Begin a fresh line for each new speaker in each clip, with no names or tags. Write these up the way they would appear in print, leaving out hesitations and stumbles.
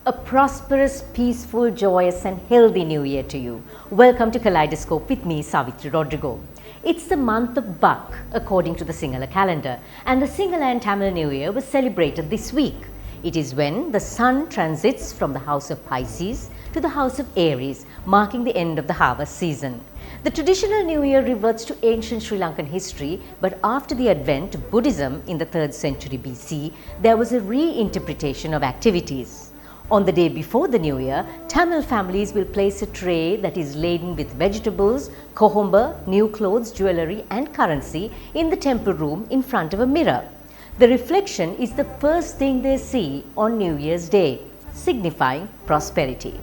A prosperous, peaceful, joyous and healthy new year to you. Welcome to Kaleidoscope with me, Savithri Rodrigo. It's the month of Bak according to the Sinhala calendar, and the Sinhala and Tamil New Year was celebrated this week. It is when the sun transits from the house of Pisces to the house of Aries, marking the end of the harvest season. The traditional New Year reverts to ancient Sri Lankan history, but after the advent of Buddhism in the 3rd century BC, there was a reinterpretation of activities. On the day before the New Year, Tamil families will place a tray that is laden with vegetables, kohomba, new clothes, jewellery and currency in the temple room in front of a mirror. The reflection is the first thing they see on New Year's Day, signifying prosperity.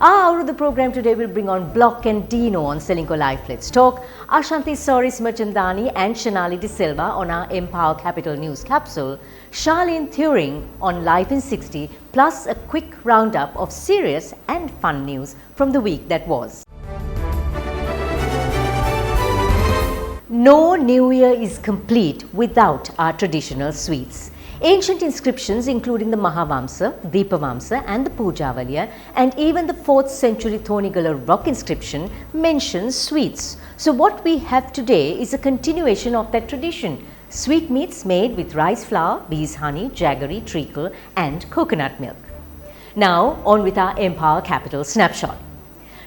Our hour of the program today will bring on Blok&Dino on Srilanka Life Let's Talk, Ashanti Soris Merchandani and Shanali De Silva on our Empower Capital News Capsule, Charlene Thuring on Life in 60, plus a quick roundup of serious and fun news from the week that was. No New Year is complete without our traditional sweets. Ancient inscriptions including the Mahavamsa, Deepavamsa and the Poojavalya and even the 4th century Thonigala rock inscription mentions sweets. So what we have today is a continuation of that tradition. Sweetmeats made with rice flour, bees honey, jaggery, treacle and coconut milk. Now on with our Empower Capital snapshot.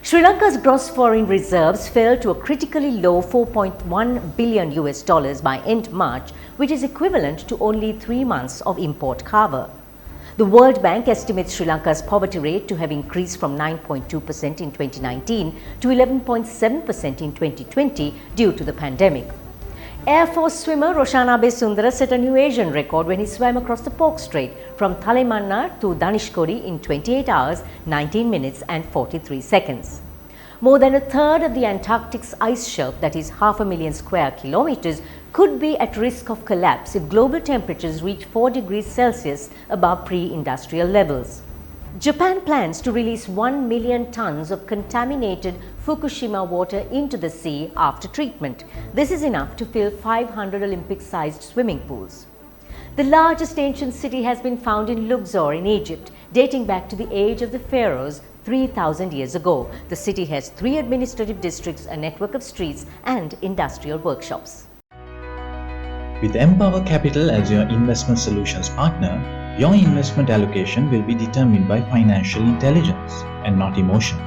Sri Lanka's gross foreign reserves fell to a critically low $4.1 billion by end March, which is equivalent to only 3 months of import cover. The World Bank estimates Sri Lanka's poverty rate to have increased from 9.2% in 2019 to 11.7% in 2020 due to the pandemic. Air Force swimmer Roshanabe Sundara set a new Asian record when he swam across the Pork Strait from Thalemannar to Danishkodi in 28 hours, 19 minutes and 43 seconds. More than a third of the Antarctic's ice shelf, that is 500,000 square kilometers, could be at risk of collapse if global temperatures reach 4 degrees Celsius above pre-industrial levels. Japan plans to release 1 million tons of contaminated Fukushima water into the sea after treatment. This is enough to fill 500 Olympic-sized swimming pools. The largest ancient city has been found in Luxor in Egypt, dating back to the age of the pharaohs 3,000 years ago. The city has 3 administrative districts, a network of streets and industrial workshops.
With Empower Capital as your investment solutions partner, your investment allocation will be determined by financial intelligence and not emotion.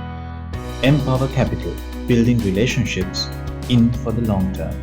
Empower Capital, building relationships in for the long term.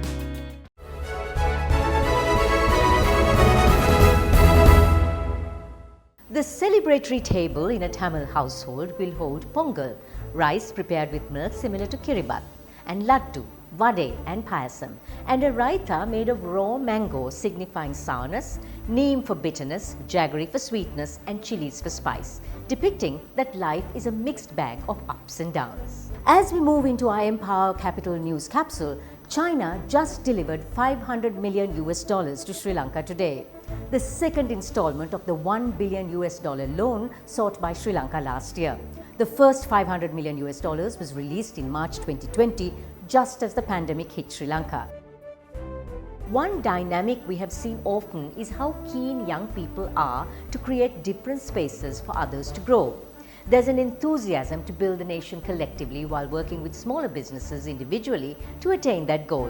The celebratory table in a Tamil household will hold pongal, rice prepared with milk similar to kiribat, and laddu, vade and payasam, and a raita made of raw mango signifying sourness, neem for bitterness, jaggery for sweetness and chilies for spice, depicting that life is a mixed bag of ups and downs. As we move into our Empower Capital News Capsule, China just delivered $500 million to Sri Lanka today, the second installment of the $1 billion loan sought by Sri Lanka last year. The first $500 million was released in March 2020, just as the pandemic hit Sri Lanka. One dynamic we have seen often is how keen young people are to create different spaces for others to grow. There's an enthusiasm to build the nation collectively while working with smaller businesses individually to attain that goal.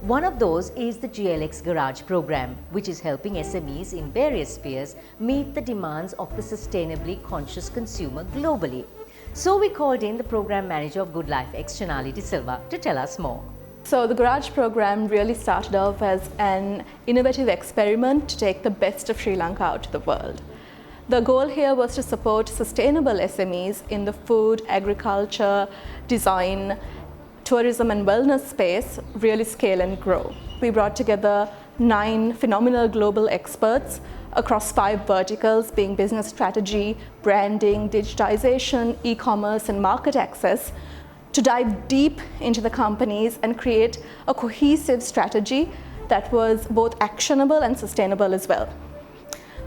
One of those is the GLX Garage program, which is helping SMEs in various spheres meet the demands of the sustainably conscious consumer globally. So we called in the program manager of Good Life X, Shanali De Silva, to tell us more.
So the Garage program really started off as an innovative experiment to take the best of Sri Lanka out to the world. The goal here was to support sustainable SMEs in the food, agriculture, design, tourism and wellness space really scale and grow. We brought together 9 phenomenal global experts across 5 verticals, being business strategy, branding, digitization, e-commerce and market access, to dive deep into the companies and create a cohesive strategy that was both actionable and sustainable as well.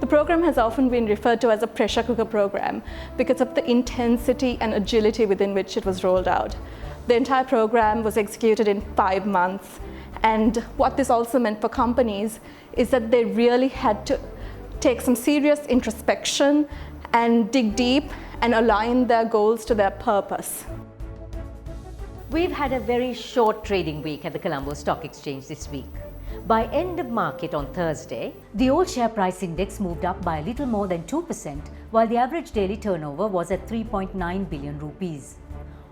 The program has often been referred to as a pressure cooker program because of the intensity and agility within which it was rolled out. The entire program was executed in 5 months, and what this also meant for companies is that they really had to take some serious introspection and dig deep and align their goals to their purpose.
We've had a very short trading week at the Colombo Stock Exchange this week. By end of market on Thursday, the All Share Price Index moved up by a little more than 2%, while the average daily turnover was at 3.9 billion rupees.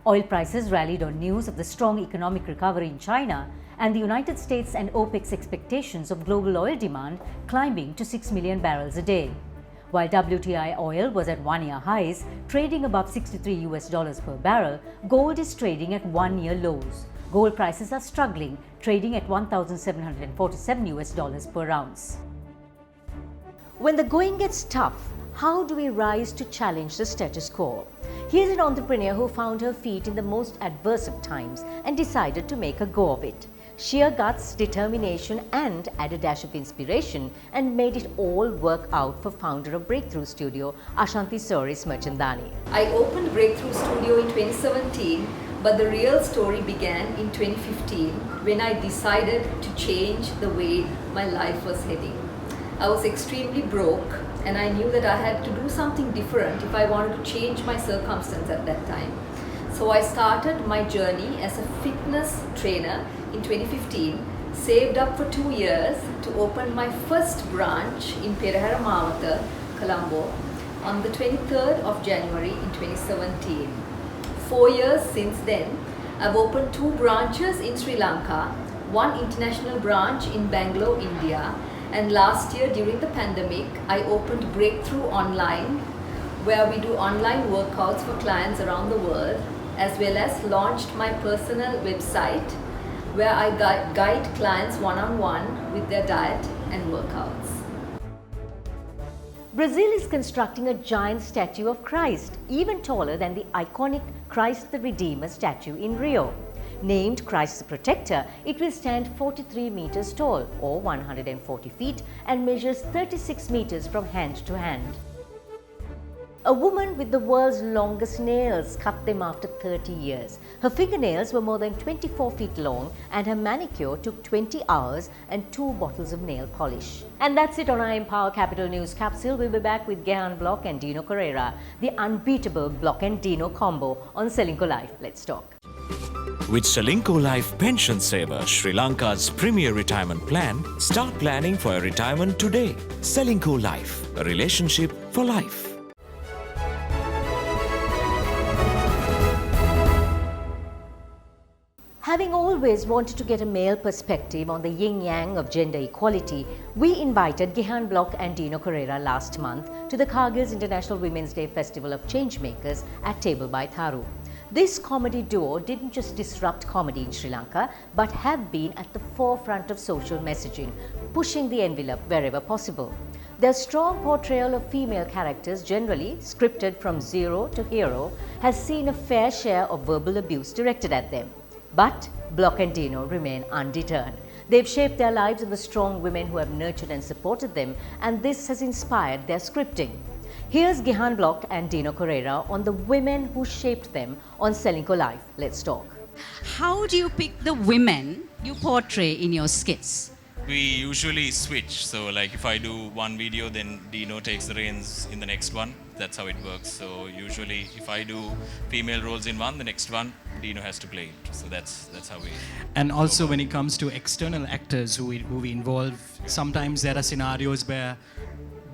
Oil prices rallied on news of the strong economic recovery in China and the United States and OPEC's expectations of global oil demand climbing to 6 million barrels a day. While WTI oil was at one-year highs, trading above $63 per barrel, gold is trading at one-year lows. Gold prices are struggling, trading at $1,747 per ounce. When the going gets tough, how do we rise to challenge the status quo? Here's an entrepreneur who found her feet in the most adverse of times and decided to make a go of it. Sheer guts, determination and add a dash of inspiration and made it all work out for founder of Breakthrough Studio, Ashanti Soris Merchandani.
I opened Breakthrough Studio in 2017, but the real story began in 2015 when I decided to change the way my life was heading. I was extremely broke and I knew that I had to do something different if I wanted to change my circumstance at that time. So I started my journey as a fitness trainer in 2015, saved up for 2 years to open my first branch in Perahera Mawatha, Colombo on the 23rd of January in 2017. 4 years since then, I've opened 2 branches in Sri Lanka, 1 international branch in Bangalore, India, and last year during the pandemic, I opened Breakthrough Online, where we do online workouts for clients around the world, as well as launched my personal website, where I guide clients one-on-one with their diet and workouts.
Brazil is constructing a giant statue of Christ, even taller than the iconic Christ the Redeemer statue in Rio. Named Christ the Protector, it will stand 43 meters tall or 140 feet and measures 36 meters from hand to hand. A woman with the world's longest nails cut them after 30 years. Her fingernails were more than 24 feet long and her manicure took 20 hours and 2 bottles of nail polish. And that's it on our Empower Capital News Capsule. We'll be back with Gehan Blok and Dino Correira, the unbeatable Blok&Dino combo on Srilanka Life. Let's talk.
With Srilanka Life Pension Saver, Sri Lanka's premier retirement plan, start planning for a retirement today. Srilanka Life, a relationship for life.
Having always wanted to get a male perspective on the yin-yang of gender equality, we invited Gehan Blok and Dino Correira last month to the Kargil's International Women's Day Festival of Changemakers at Table by Tharu. This comedy duo didn't just disrupt comedy in Sri Lanka, but have been at the forefront of social messaging, pushing the envelope wherever possible. Their strong portrayal of female characters, generally scripted from zero to hero, has seen a fair share of verbal abuse directed at them. But Blok&Dino remain undeterred. They've shaped their lives in the strong women who have nurtured and supported them, and this has inspired their scripting. Here's Gehan Blok and Dino Correira on the women who shaped them on Srilanka Life. Let's talk.
How do you pick the women you portray in your skits?
We usually switch. So like if I do one video, then Dino takes the reins in the next one. That's how it works. So usually if I do female roles in one, the next one Dino has to play it. So that's how we.
And also when it comes to external actors who we involve, sometimes there are scenarios where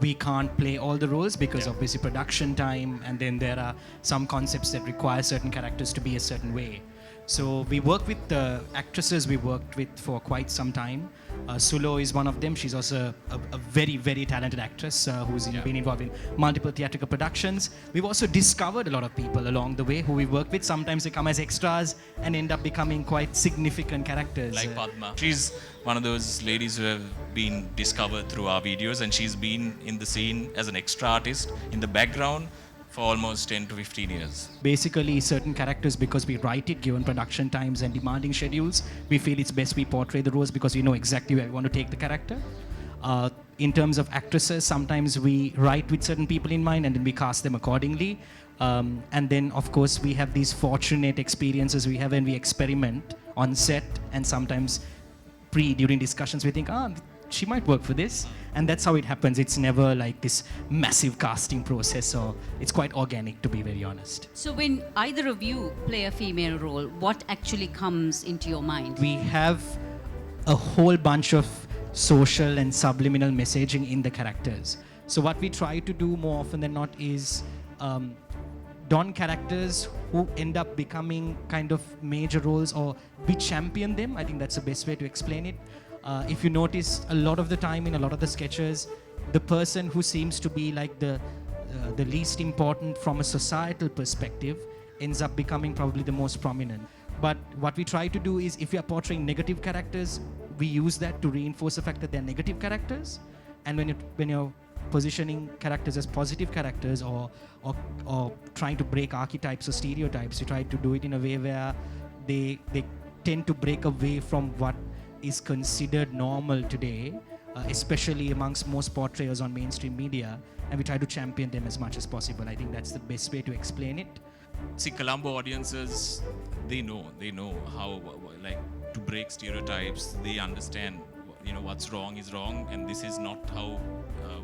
we can't play all the roles because of busy production time, and then there are some concepts that require certain characters to be a certain way. So we work with the actresses we worked with for quite some time. Sulo is one of them. She's also a very, very talented actress who's been involved in multiple theatrical productions. We've also discovered a lot of people along the way who we work with. Sometimes they come as extras and end up becoming quite significant characters.
Like Padma. She's one of those ladies who have been discovered through our videos, and she's been in the scene as an extra artist in the background for almost 10 to 15 years.
Basically, certain characters, because we write it, given production times and demanding schedules, we feel it's best we portray the roles because we know exactly where we want to take the character. In terms of actresses, sometimes we write with certain people in mind and then we cast them accordingly. And then, of course, we have these fortunate experiences we have when we experiment on set, and sometimes during discussions we think, she might work for this. And that's how it happens. It's never like this massive casting process, or it's quite organic, to be very honest.
So when either of you play a female role, what actually comes into your mind?
We have a whole bunch of social and subliminal messaging in the characters. So what we try to do more often than not is don characters who end up becoming kind of major roles, or we champion them. I think that's the best way to explain it. If you notice, a lot of the time in a lot of the sketches, the person who seems to be like the least important from a societal perspective ends up becoming probably the most prominent. But what we try to do is, if we are portraying negative characters, we use that to reinforce the fact that they're negative characters. And when you're positioning characters as positive characters, or trying to break archetypes or stereotypes, you try to do it in a way where they tend to break away from what is considered normal today, especially amongst most portrayers on mainstream media, and we try to champion them as much as possible. I think that's the best way to explain it.
See, Colombo audiences, they know how, like, to break stereotypes. They understand, what's wrong is wrong, and this is not how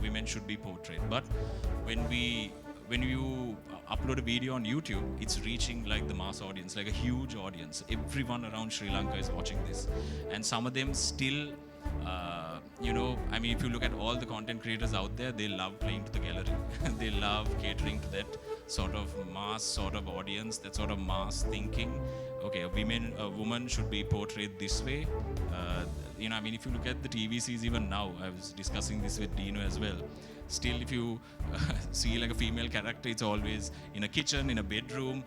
women should be portrayed. But when you upload a video on YouTube, it's reaching like the mass audience, like a huge audience. Everyone around Sri Lanka is watching this, and some of them still, if you look at all the content creators out there, they love playing to the gallery. They love catering to that sort of mass sort of audience, that sort of mass thinking. Okay, a woman should be portrayed this way. If you look at the TV series even now, I was discussing this with Dino as well. Still, if you see like a female character, it's always in a kitchen, in a bedroom.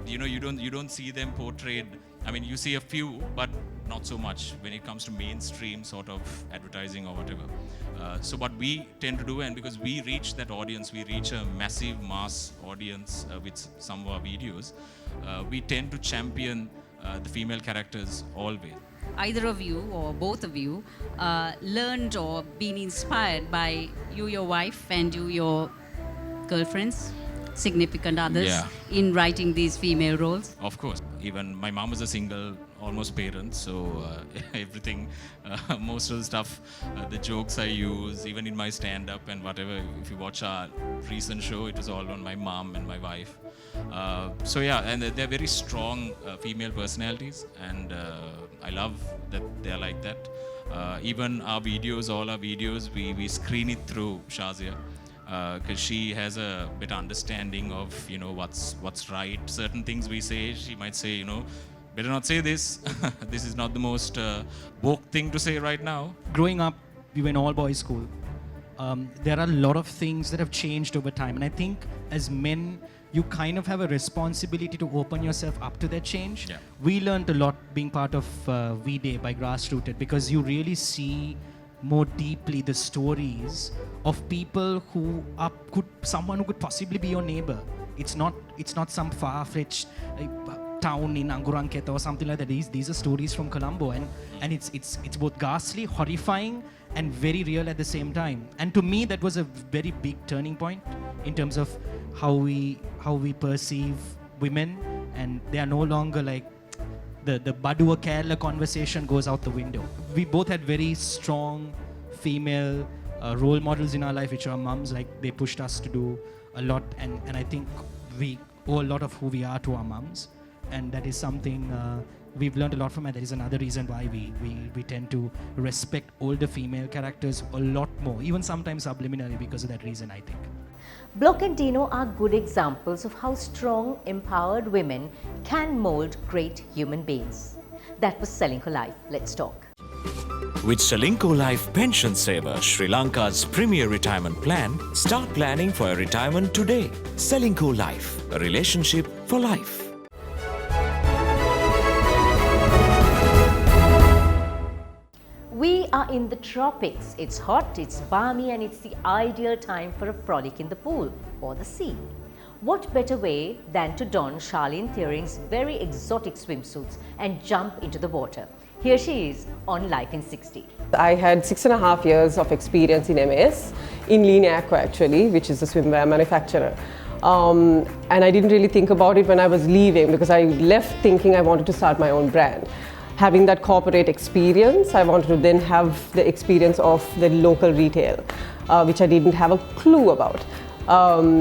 You don't see them portrayed. You see a few, but not so much when it comes to mainstream sort of advertising or whatever. So what we tend to do, and because we reach that audience, we reach a massive mass audience with some of our videos, we tend to champion the female characters always.
Either of you or both of you learned or been inspired by you, your wife, and you, your girlfriends, significant others, in writing these female roles?
Of course. Even my mom was a single, almost parent, so everything, most of the stuff, the jokes I use, even in my stand-up and whatever, if you watch our recent show, it was all on my mom and my wife. And they're very strong female personalities, and I love that they're like that. Even all our videos, we screen it through Shazia, because she has a better understanding of what's right. Certain things we say, she might say, better not say this. This is not the most woke thing to say right now.
Growing up, we were in all boys school. There are a lot of things that have changed over time, and I think as men, you kind of have a responsibility to open yourself up to that change.
Yeah.
We learned a lot being part of V-Day by Grassrooted, because you really see more deeply the stories of people someone who could possibly be your neighbor. It's not some far-fetched town in Anguranketa or something like that. These are stories from Colombo, and it's both ghastly, horrifying, and very real at the same time. And to me, that was a very big turning point in terms of how we perceive women, and they are no longer like the Badua Kerala conversation goes out the window. We both had very strong female role models in our life, which are mums. Like, they pushed us to do a lot, and I think we owe a lot of who we are to our mums, and that is something we've learned a lot from, and that is another reason why we tend to respect older female characters a lot more, even sometimes subliminally, because of that reason, I think.
Blok&Dino are good examples of how strong, empowered women can mold great human beings. That was Srilanka Life. Let's talk.
With Srilanka Life Pension Saver, Sri Lanka's premier retirement plan, start planning for your retirement today. Srilanka Life, a relationship for life.
We are in the tropics. It's hot, it's balmy, and it's the ideal time for a frolic in the pool or the sea. What better way than to don Charlene Thering's very exotic swimsuits and jump into the water? Here she is on Life in 60.
I had 6.5 years of experience in MS, in Lean Aqua actually, which is a swimwear manufacturer. And I didn't really think about it when I was leaving, because I left thinking I wanted to start my own brand. having that corporate experience, I wanted to then have the experience of the local retail, which I didn't have a clue about.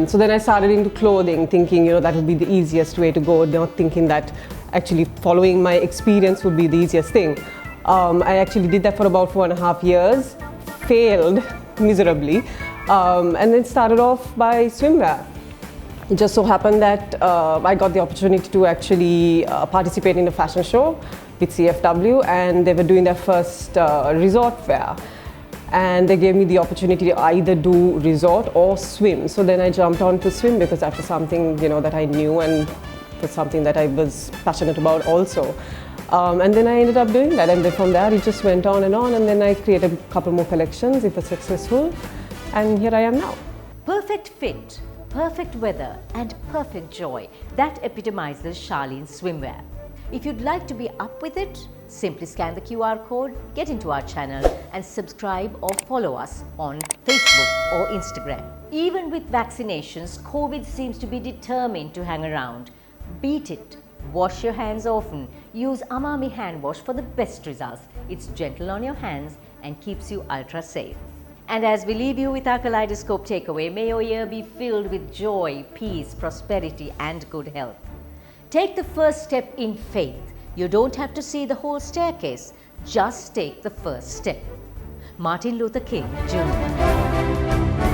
So then I started into clothing, thinking, that would be the easiest way to go, not thinking that actually following my experience would be the easiest thing. I actually did that for about 4.5 years, failed miserably, and then started off by swimwear. It just so happened that I got the opportunity to actually participate in a fashion show with CFW, and they were doing their first resort fair. And they gave me the opportunity to either do resort or swim. So then I jumped on to swim because that was something that I knew and was something that I was passionate about also. And then I ended up doing that, and then from there it just went on, and then I created a couple more collections. It was successful, and here I am now.
Perfect fit, perfect weather and perfect joy. That epitomizes Charlene's swimwear. If you'd like to be up with it, simply scan the QR code, get into our channel and subscribe or follow us on Facebook or Instagram. Even with vaccinations, COVID seems to be determined to hang around. Beat it. Wash your hands often. Use Amami hand wash for the best results. It's gentle on your hands and keeps you ultra safe. And as we leave you with our Kaleidoscope takeaway, may your year be filled with joy, peace, prosperity and good health. Take the first step in faith. You don't have to see the whole staircase. Just take the first step. Martin Luther King, Jr.